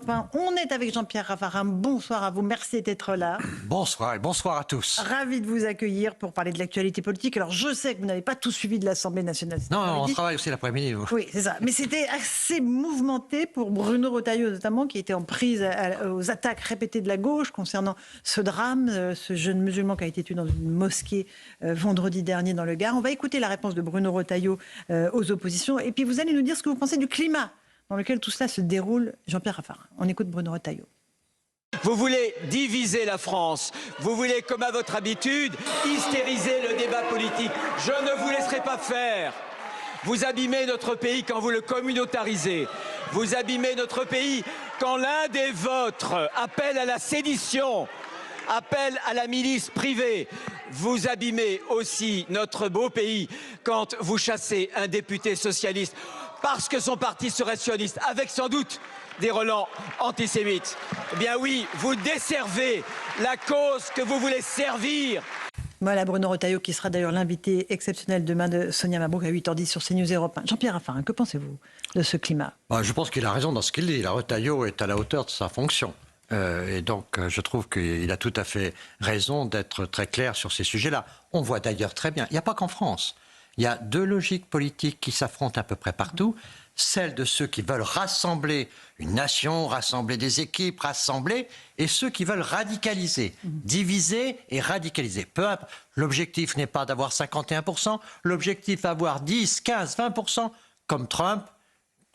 Europe 1. On est avec Jean-Pierre Raffarin. Bonsoir à vous. Merci d'être là. Bonsoir et bonsoir à tous. Ravi de vous accueillir pour parler de l'actualité politique. Alors, je sais que vous n'avez pas tout suivi de l'Assemblée nationale. Non, on travaille aussi l'après-midi. Oui, c'est ça. Mais c'était assez mouvementé pour Bruno Retailleau, notamment, qui était en prise aux attaques répétées de la gauche concernant ce drame, ce jeune musulman qui a été tué dans une mosquée vendredi dernier dans le Gard. On va écouter la réponse de Bruno Retailleau aux oppositions. Et puis, vous allez nous dire ce que vous pensez du climat dans lequel tout cela se déroule. Jean-Pierre Raffarin. On écoute Bruno Retailleau. Vous voulez diviser la France. Vous voulez, comme à votre habitude, hystériser le débat politique. Je ne vous laisserai pas faire. Vous abîmez notre pays quand vous le communautarisez. Vous abîmez notre pays quand l'un des vôtres appelle à la sédition, appelle à la milice privée. Vous abîmez aussi notre beau pays quand vous chassez un député socialiste parce que son parti serait sioniste, avec sans doute des relents antisémites. Eh bien oui, vous desservez la cause que vous voulez servir. Voilà Bruno Retailleau qui sera d'ailleurs l'invité exceptionnel demain de Sonia Mabrouk à 8h10 sur CNews Europe 1. Jean-Pierre Raffarin, que pensez-vous de ce climat ? Je pense qu'il a raison dans ce qu'il dit. Retailleau est à la hauteur de sa fonction. Et donc, je trouve qu'il a tout à fait raison d'être très clair sur ces sujets-là. On voit d'ailleurs très bien, il n'y a pas qu'en France. Il y a deux logiques politiques qui s'affrontent à peu près partout. Celle de ceux qui veulent rassembler une nation, rassembler des équipes, rassembler, et ceux qui veulent radicaliser, diviser et radicaliser. Peu importe. L'objectif n'est pas d'avoir 51%, l'objectif est d'avoir 10, 15, 20%, comme Trump,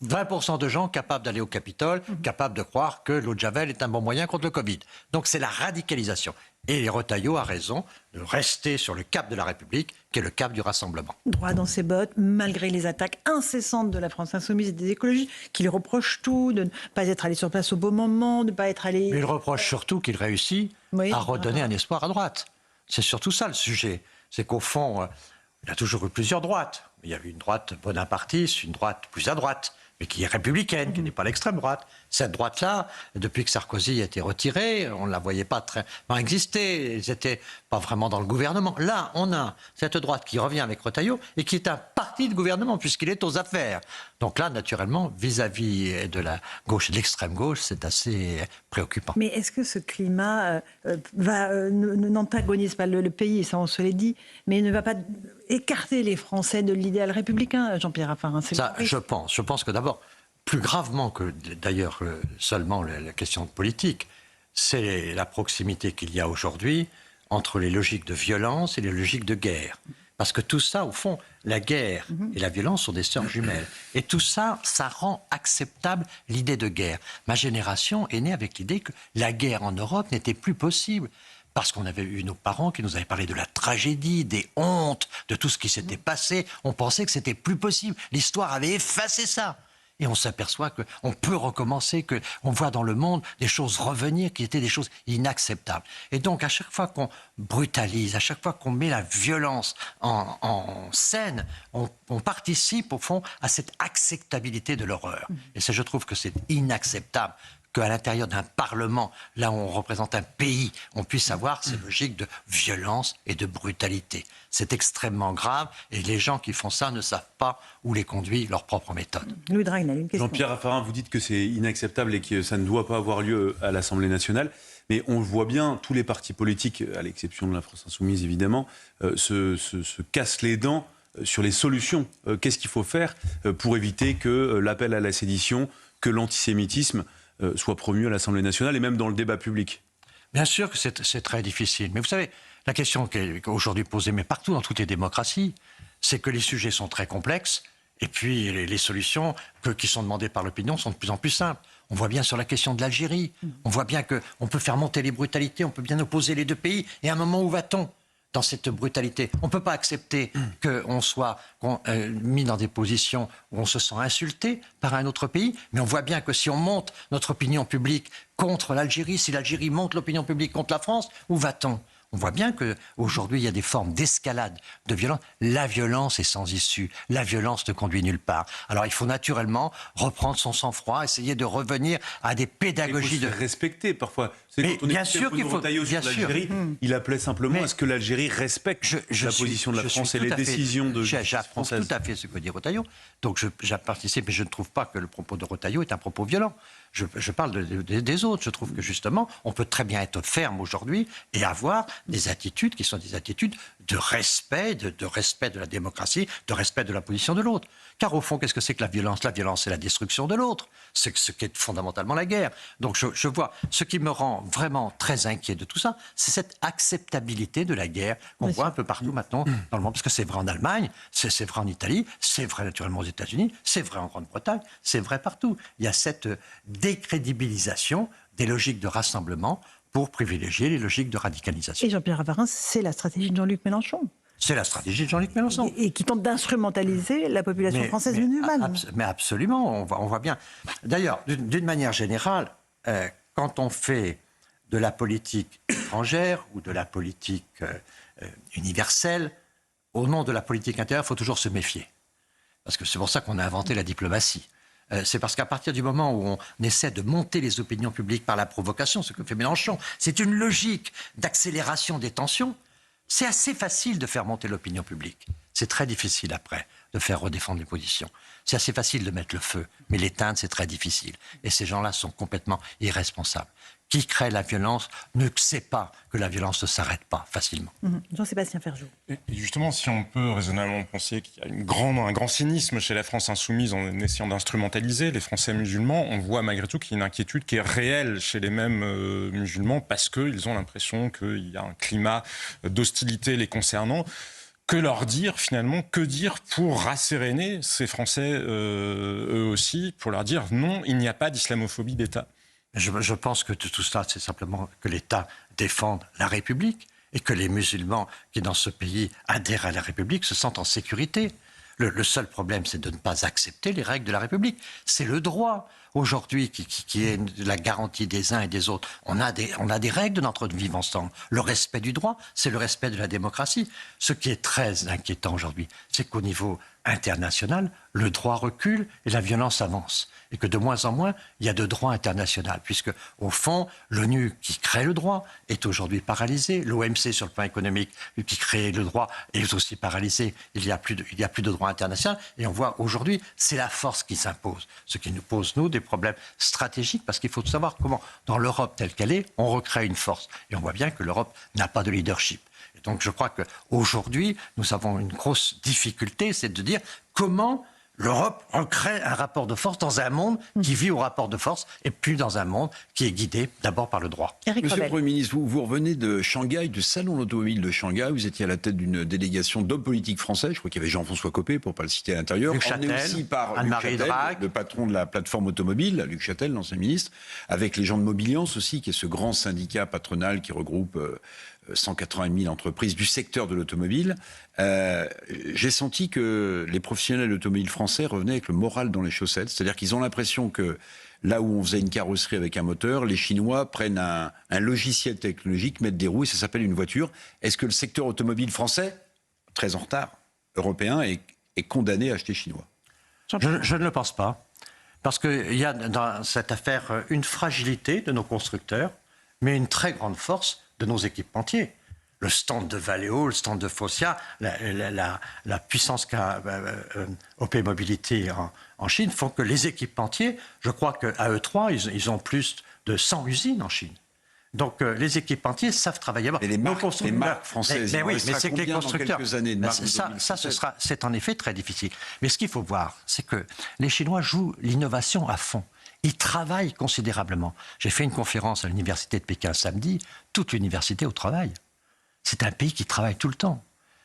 20% de gens capables d'aller au Capitole, capables de croire que l'eau de Javel est un bon moyen contre le Covid. Donc c'est la radicalisation. Et Retailleau a raison de rester sur le cap de la République, qui est le cap du rassemblement. Droit dans ses bottes, malgré les attaques incessantes de la France insoumise et des écologistes, qui lui reprochent tout, de ne pas être allé sur place au bon moment, de ne pas être allé... Mais il reproche surtout qu'il réussit à redonner un espoir à droite. C'est surtout ça le sujet. C'est qu'au fond, il y a toujours eu plusieurs droites. Il y a eu une droite bonapartiste, une droite plus à droite, mais qui est républicaine, qui n'est pas l'extrême droite. Cette droite-là, depuis que Sarkozy a été retiré, on ne la voyait pas très exister. Ils n'étaient pas vraiment dans le gouvernement. Là, on a cette droite qui revient avec Retailleau et qui est un parti de gouvernement puisqu'il est aux affaires. Donc là, naturellement, vis-à-vis de la gauche et de l'extrême gauche, c'est assez préoccupant. Mais est-ce que ce climat n'antagonise pas le pays, ça on se l'est dit, mais ne va pas écarter les Français de l'idéal républicain, Jean-Pierre Raffarin? Ça, je pense. Je pense que d'abord, plus gravement que d'ailleurs seulement la question politique, c'est la proximité qu'il y a aujourd'hui entre les logiques de violence et les logiques de guerre. Parce que tout ça, au fond, la guerre et la violence sont des sœurs jumelles. Et tout ça, ça rend acceptable l'idée de guerre. Ma génération est née avec l'idée que la guerre en Europe n'était plus possible. Parce qu'on avait eu nos parents qui nous avaient parlé de la tragédie, des hontes, de tout ce qui s'était passé. On pensait que c'était plus possible. L'histoire avait effacé ça. Et on s'aperçoit qu'on peut recommencer, qu'on voit dans le monde des choses revenir qui étaient des choses inacceptables. Et donc, à chaque fois qu'on brutalise, à chaque fois qu'on met la violence en scène, on participe, au fond, à cette acceptabilité de l'horreur. Et ça, je trouve que c'est inacceptable qu'à l'intérieur d'un parlement, là où on représente un pays, on puisse avoir ces logiques de violence et de brutalité. C'est extrêmement grave et les gens qui font ça ne savent pas où les conduit leur propre méthode. Louis Dragnel, une question. Jean-Pierre Raffarin, vous dites que c'est inacceptable et que ça ne doit pas avoir lieu à l'Assemblée nationale. Mais on le voit bien, tous les partis politiques, à l'exception de la France insoumise évidemment, se cassent les dents sur les solutions. Qu'est-ce qu'il faut faire pour éviter que l'appel à la sédition, que l'antisémitisme soit promu à l'Assemblée nationale et même dans le débat public? Bien sûr que c'est très difficile. Mais vous savez, la question qui est aujourd'hui posée, mais partout dans toutes les démocraties, c'est que les sujets sont très complexes et puis les solutions qui sont demandées par l'opinion sont de plus en plus simples. On voit bien sur la question de l'Algérie, on voit bien qu'on peut faire monter les brutalités, on peut bien opposer les deux pays. Et à un moment, où va-t-on dans cette brutalité? On ne peut pas accepter qu'on soit mis dans des positions où on se sent insulté par un autre pays, mais on voit bien que si on monte notre opinion publique contre l'Algérie, si l'Algérie monte l'opinion publique contre la France, où va-t-on? On voit bien qu'aujourd'hui, il y a des formes d'escalade, de violence. La violence est sans issue. La violence ne conduit nulle part. Alors, il faut naturellement reprendre son sang-froid, essayer de revenir à des pédagogies de respecter parfois. Mais bien sûr qu'il faut. Bien sûr. Il appelait simplement à ce que l'Algérie respecte la position de la France et les décisions de justice J'apprends tout à fait ce que dit Retailleau. Donc, je participe et je ne trouve pas que le propos de Retailleau est un propos violent. Je parle des autres. Je trouve que justement, on peut très bien être ferme aujourd'hui et avoir des attitudes qui sont des attitudes de respect, de respect de la démocratie, de respect de la position de l'autre. Car au fond, qu'est-ce que c'est que la violence? La violence, c'est la destruction de l'autre. C'est ce qu'est fondamentalement la guerre. Donc je vois, ce qui me rend vraiment très inquiet de tout ça, c'est cette acceptabilité de la guerre qu'on voit un peu partout maintenant dans le monde. Parce que c'est vrai en Allemagne, c'est vrai en Italie, c'est vrai naturellement aux États-Unis, c'est vrai en Grande-Bretagne, c'est vrai partout. Il y a cette décrédibilisation des logiques de rassemblement pour privilégier les logiques de radicalisation. Et Jean-Pierre Raffarin, c'est la stratégie de Jean-Luc Mélenchon. C'est la stratégie de Jean-Luc Mélenchon. Et qui tente d'instrumentaliser la population française musulmane. Mais absolument, on voit bien. D'ailleurs, d'une manière générale, quand on fait de la politique étrangère ou de la politique universelle, au nom de la politique intérieure, il faut toujours se méfier. Parce que c'est pour ça qu'on a inventé la diplomatie. C'est parce qu'à partir du moment où on essaie de monter les opinions publiques par la provocation, ce que fait Mélenchon, c'est une logique d'accélération des tensions. C'est assez facile de faire monter l'opinion publique. C'est très difficile après de faire redéfendre les positions. C'est assez facile de mettre le feu, mais l'éteindre, c'est très difficile. Et ces gens-là sont complètement irresponsables. Qui crée la violence ne sait pas que la violence ne s'arrête pas facilement. Jean-Sébastien Ferjou. Et justement, si on peut raisonnablement penser qu'il y a un grand cynisme chez la France insoumise en essayant d'instrumentaliser les Français musulmans, on voit malgré tout qu'il y a une inquiétude qui est réelle chez les mêmes musulmans parce qu'ils ont l'impression qu'il y a un climat d'hostilité les concernant. Que leur dire finalement? Que dire pour rasséréner ces Français eux aussi, pour leur dire non, il n'y a pas d'islamophobie d'État? Je pense que tout cela, c'est simplement que l'État défende la République et que les musulmans qui, dans ce pays, adhèrent à la République se sentent en sécurité. Le seul problème, c'est de ne pas accepter les règles de la République. C'est le droit, aujourd'hui, qui est la garantie des uns et des autres. On a des règles de notre vivre ensemble. Le respect du droit, c'est le respect de la démocratie. Ce qui est très inquiétant aujourd'hui, c'est qu'au niveau international, le droit recule et la violence avance. Et que de moins en moins, il y a de droit international. Puisque, au fond, l'ONU qui crée le droit est aujourd'hui paralysée. L'OMC, sur le plan économique, qui crée le droit, est aussi paralysée. Il n'y a plus de droit international. Et on voit aujourd'hui, c'est la force qui s'impose. Ce qui nous pose, nous, des problèmes stratégiques. Parce qu'il faut savoir comment, dans l'Europe telle qu'elle est, on recrée une force. Et on voit bien que l'Europe n'a pas de leadership. Et donc je crois qu'aujourd'hui, nous avons une grosse difficulté, c'est de dire comment l'Europe recrée un rapport de force dans un monde qui vit au rapport de force et plus dans un monde qui est guidé d'abord par le droit. Monsieur le Premier ministre, vous revenez de Shanghai, du salon automobile de Shanghai. Vous étiez à la tête d'une délégation d'hommes politiques français. Je crois qu'il y avait Jean-François Copé, pour ne pas le citer à l'intérieur. Luc Châtel, aussi par Anne-Marie Drac, le patron de la plateforme automobile, Luc Châtel, l'ancien ministre, avec les gens de Mobiliance aussi, qui est ce grand syndicat patronal qui regroupe 180 000 entreprises du secteur de l'automobile. J'ai senti que les professionnels de l'automobile français revenaient avec le moral dans les chaussettes. C'est-à-dire qu'ils ont l'impression que là où on faisait une carrosserie avec un moteur, les Chinois prennent un logiciel technologique, mettent des roues et ça s'appelle une voiture. Est-ce que le secteur automobile français, très en retard, européen, est condamné à acheter chinois? Je ne le pense pas. Parce qu'il y a dans cette affaire une fragilité de nos constructeurs, mais une très grande force de nos équipementiers. Le stand de Valeo, le stand de Focia, la puissance qu'a OP Mobilité en Chine font que les équipementiers, je crois qu'à eux trois, ils ont plus de 100 usines en Chine. Donc les équipementiers savent travailler. Et les marques françaises, mais oui, mais c'est que les constructeurs. Ça, c'est en effet très difficile. Mais ce qu'il faut voir, c'est que les Chinois jouent l'innovation à fond. Ils travaillent considérablement. J'ai fait une conférence à l'université de Pékin samedi, toute l'université au travail. C'est un pays qui travaille tout le temps.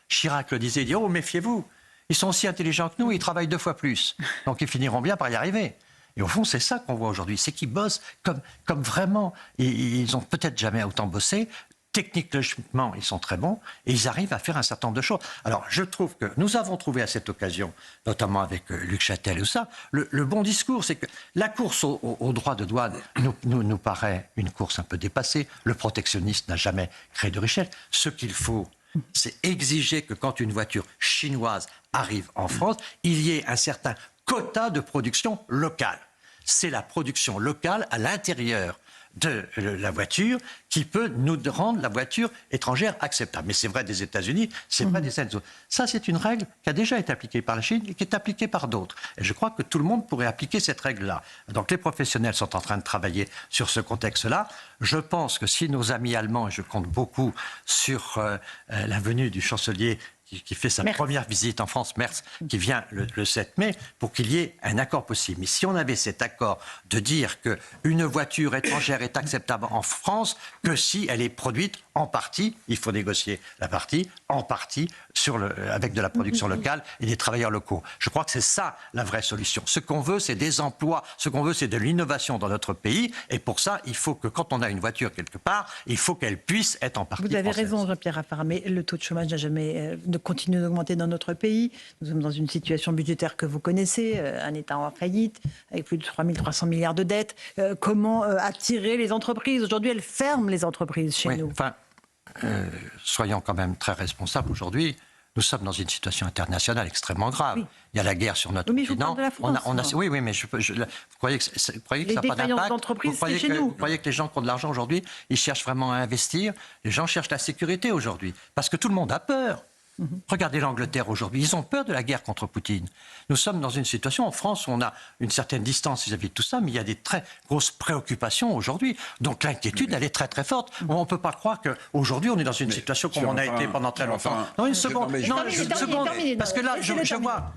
Chirac le disait, il dit « Oh, méfiez-vous, ils sont aussi intelligents que nous, ils travaillent 2 fois plus. Donc ils finiront bien par y arriver. » Et au fond, c'est ça qu'on voit aujourd'hui, c'est qu'ils bossent comme vraiment. Ils n'ont peut-être jamais autant bossé. Techniquement, ils sont très bons et ils arrivent à faire un certain nombre de choses. Alors, je trouve que nous avons trouvé à cette occasion, notamment avec Luc Châtel et tout ça, le bon discours, c'est que la course au droit de douane nous paraît une course un peu dépassée. Le protectionnisme n'a jamais créé de richesse. Ce qu'il faut, c'est exiger que quand une voiture chinoise arrive en France, il y ait un certain quota de production locale. C'est la production locale à l'intérieur de la voiture qui peut nous rendre la voiture étrangère acceptable. Mais c'est vrai des États-Unis, c'est vrai des États-Unis. Ça, c'est une règle qui a déjà été appliquée par la Chine et qui est appliquée par d'autres. Et je crois que tout le monde pourrait appliquer cette règle-là. Donc les professionnels sont en train de travailler sur ce contexte-là. Je pense que si nos amis allemands, et je compte beaucoup sur la venue du chancelier qui fait sa première visite en France, Merz, qui vient le 7 mai, pour qu'il y ait un accord possible. Mais si on avait cet accord de dire qu'une voiture étrangère est acceptable en France que si elle est produite en partie, il faut négocier la partie, en partie avec de la production locale et des travailleurs locaux. Je crois que c'est ça la vraie solution. Ce qu'on veut, c'est des emplois, ce qu'on veut, c'est de l'innovation dans notre pays. Et pour ça, il faut que quand on a une voiture quelque part, il faut qu'elle puisse être en partie Vous avez française. raison, Jean-Pierre Raffarin, mais le taux de chômage n'a jamais continue d'augmenter dans notre pays. Nous sommes dans une situation budgétaire que vous connaissez, un État en faillite, avec plus de 3 300 milliards de dettes. Comment attirer les entreprises? Aujourd'hui, elles ferment les entreprises chez nous. Enfin, soyons quand même très responsables aujourd'hui. Nous sommes dans une situation internationale extrêmement grave. Oui. Il y a la guerre sur notre continent. De la France, oui, mais vous croyez que ça n'a pas d'impact? Vous croyez que les gens qui ont de l'argent aujourd'hui, ils cherchent vraiment à investir? Les gens cherchent la sécurité aujourd'hui. Parce que tout le monde a peur. Regardez l'Angleterre aujourd'hui, ils ont peur de la guerre contre Poutine. Nous sommes dans une situation en France où on a une certaine distance vis-à-vis de tout ça, mais il y a des très grosses préoccupations aujourd'hui. Donc l'inquiétude, elle est très très forte. On ne peut pas croire qu'aujourd'hui on est dans une situation comme on a été pendant très longtemps. Non, une seconde. Parce que là, je vois,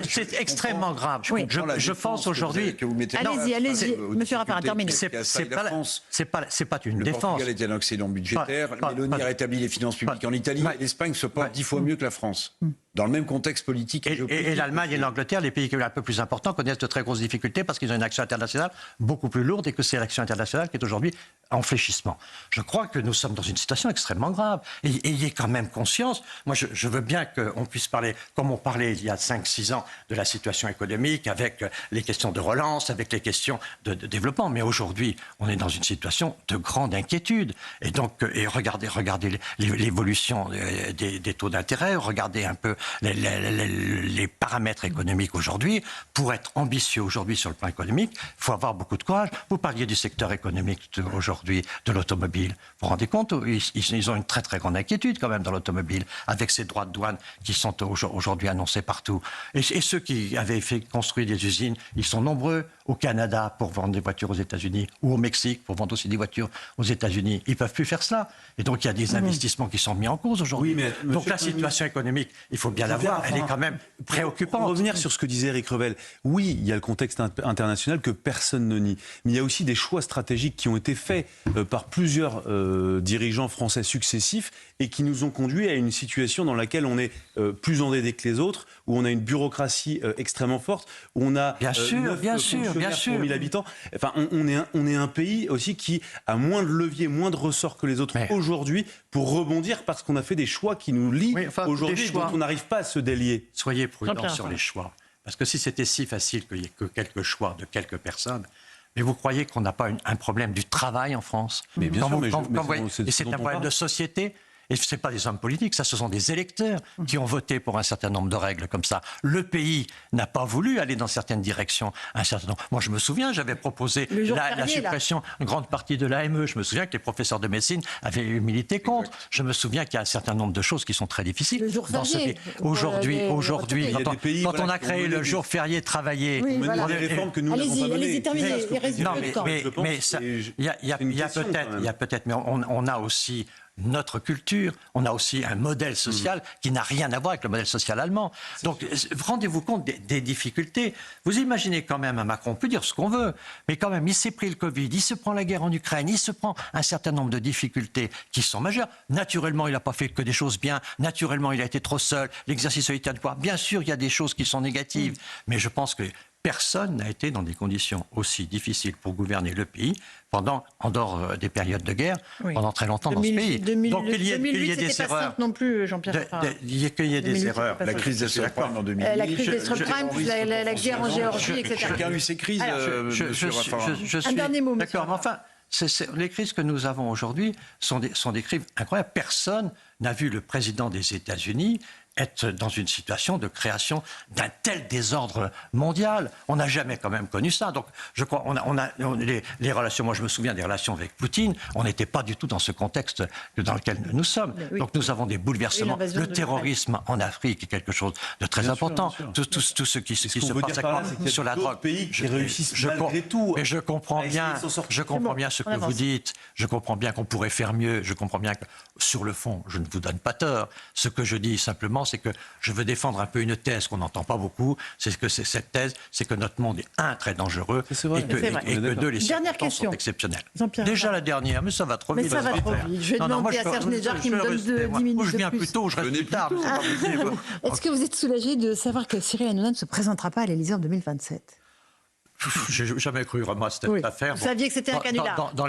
c'est extrêmement grave. Je pense aujourd'hui... Allez-y, monsieur Raffarin, terminez. C'est pas une défense. Le Portugal était un excédent budgétaire, Meloni a rétabli les finances publiques en Italie, l'Espagne se porte 10 fois mieux que la France, dans le même contexte politique. Et l'Allemagne et l'Angleterre, les pays un peu plus importants, connaissent de très grosses difficultés parce qu'ils ont une action internationale beaucoup plus lourde et que c'est l'action internationale qui est aujourd'hui en fléchissement. Je crois que nous sommes dans une situation extrêmement grave. Et ayez quand même conscience, moi je veux bien qu'on puisse parler, comme on parlait il y a 5-6 ans, de la situation économique, avec les questions de relance, avec les questions de développement. Mais aujourd'hui, on est dans une situation de grande inquiétude. Et donc, regardez l'évolution des taux d'intérêt, regardez un peu les paramètres économiques aujourd'hui. Pour être ambitieux aujourd'hui sur le plan économique, il faut avoir beaucoup de courage. Vous parliez du secteur économique aujourd'hui, de l'automobile. Vous vous rendez compte, ils ont une très très grande inquiétude quand même dans l'automobile, avec ces droits de douane qui sont aujourd'hui annoncés partout. Et ceux qui avaient fait construire des usines, ils sont nombreux au Canada pour vendre des voitures aux États-Unis, ou au Mexique pour vendre aussi des voitures aux États-Unis. Ils ne peuvent plus faire cela. Et donc il y a des investissements qui sont mis en cause aujourd'hui. Oui, donc la situation économique, il faut bien la voir, elle est quand même préoccupante. Pour revenir sur ce que disait Éric Revel, oui, il y a le contexte international que personne ne nie. Mais il y a aussi des choix stratégiques qui ont été faits par plusieurs dirigeants français successifs et qui nous ont conduits à une situation dans laquelle on est plus endetté que les autres, où on a une bureaucratie extrêmement forte, où on a bien sûr, pour 1000 habitants. Enfin, on est un pays aussi qui a moins de leviers, moins de ressorts que les autres aujourd'hui pour rebondir parce qu'on a fait des choix qui nous lient aujourd'hui, dont on n'arrive pas à se délier. Soyez prudents sur les choix. Parce que si c'était si facile qu'il n'y ait que quelques choix de quelques personnes, mais vous croyez qu'on n'a pas un problème du travail en France? Mais bien sûr, et c'est un problème de société. Et ce n'est pas des hommes politiques, ça, ce sont des électeurs qui ont voté pour un certain nombre de règles comme ça. Le pays n'a pas voulu aller dans certaines directions. Moi, je me souviens, j'avais proposé la suppression d'une grande partie de l'AME. Je me souviens que les professeurs de médecine avaient milité contre. Je me souviens qu'il y a un certain nombre de choses qui sont très difficiles dans ce pays. Aujourd'hui, quand on a créé le jour férié travaillé... On mène des réformes que nous n'avons pas menées. Il y a peut-être, mais on a aussi notre culture, on a aussi un modèle social qui n'a rien à voir avec le modèle social allemand. Donc, rendez-vous compte des difficultés. Vous imaginez quand même un Macron, on peut dire ce qu'on veut, mais quand même, il s'est pris le Covid, il se prend la guerre en Ukraine, il se prend un certain nombre de difficultés qui sont majeures. Naturellement, il n'a pas fait que des choses bien. Naturellement, il a été trop seul. L'exercice solitaire du pouvoir. Bien sûr, il y a des choses qui sont négatives, mais je pense que personne n'a été dans des conditions aussi difficiles pour gouverner le pays en dehors des périodes de guerre, pendant très longtemps dans ce pays. Donc il y ait des erreurs. Non plus, Jean-Pierre. Il y ait des erreurs. La crise des subprimes en 2008. La crise des subprimes, la guerre en Géorgie, etc. Chacun a eu ses crises, monsieur Raffarin. Un dernier mot, d'accord, mais enfin, les crises que nous avons aujourd'hui sont des crises incroyables. Personne n'a vu le président des États-Unis être dans une situation de création d'un tel désordre mondial. On n'a jamais quand même connu ça. Donc, je crois, les relations, moi je me souviens des relations avec Poutine, on n'était pas du tout dans ce contexte dans lequel nous sommes. Oui. Donc nous avons des bouleversements. Le terrorisme en Afrique est quelque chose de très important. Tout ce qui se passe sur la drogue. Pays qui réussissent malgré tout. Mais je comprends bien ce que vous dites. Je comprends bien qu'on pourrait faire mieux. Je comprends bien que sur le fond, je ne vous donne pas tort. Ce que je dis simplement, c'est que je veux défendre un peu une thèse qu'on n'entend pas beaucoup. Cette thèse, c'est que notre monde est très dangereux et que deux, les circonstances sont exceptionnelles. Déjà la dernière, mais ça va trop vite. Mais ça va trop vite. Je vais demander à Serge Nedjar qui me donne 10 minutes de plus. Je viens plus tôt, je reste plus tard. Est-ce que vous êtes soulagé de savoir que Cyril Hanouna ne se présentera pas à l'Élysée en 2027 ? J'ai jamais cru vraiment à cette affaire. Vous saviez que c'était un canular. Non,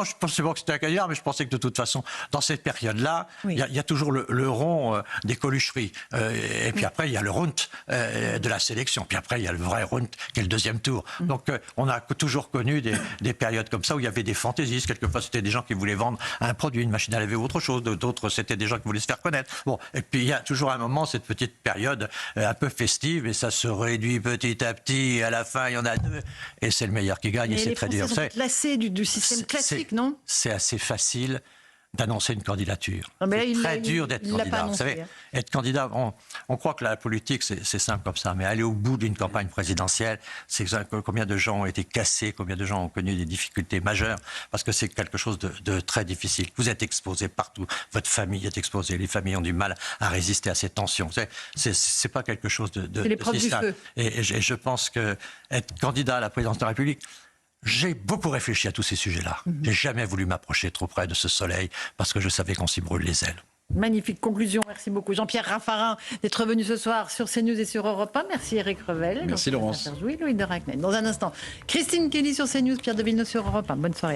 je pensais pas que c'était un canular, mais je pensais que de toute façon, dans cette période-là, il y a toujours le rond des colucheries. Et puis après, il y a le runt de la sélection. Puis après, il y a le vrai runt qui est le deuxième tour. Donc, on a toujours connu des périodes comme ça où il y avait des fantaisistes. Quelquefois, c'était des gens qui voulaient vendre un produit, une machine à laver ou autre chose. D'autres, c'était des gens qui voulaient se faire connaître. Bon, et puis il y a toujours un moment, cette petite période un peu festive, et ça se réduit petit à petit. Et à la fin, il y en a deux, et c'est le meilleur qui gagne, et c'est très dur. Les Français sont lassés du système classique, non ? C'est assez facile d'annoncer une candidature. Non, mais là, c'est très dur d'être candidat. Vous savez, être candidat, on croit que la politique, c'est simple comme ça, mais aller au bout d'une campagne présidentielle, c'est combien de gens ont été cassés, combien de gens ont connu des difficultés majeures, parce que c'est quelque chose de très difficile. Vous êtes exposé partout, votre famille est exposée, les familles ont du mal à résister à ces tensions. C'est pas quelque chose de si simple. Et je pense que être candidat à la présidence de la République, j'ai beaucoup réfléchi à tous ces sujets-là. J'ai jamais voulu m'approcher trop près de ce soleil parce que je savais qu'on s'y brûle les ailes. Magnifique conclusion, merci beaucoup. Jean-Pierre Raffarin d'être venu ce soir sur CNews et sur Europe 1. Merci Éric Revel. Merci Laurence. Louis de Racknet. Dans un instant, Christine Kelly sur CNews, Pierre de Villeneuve sur Europe 1. Bonne soirée.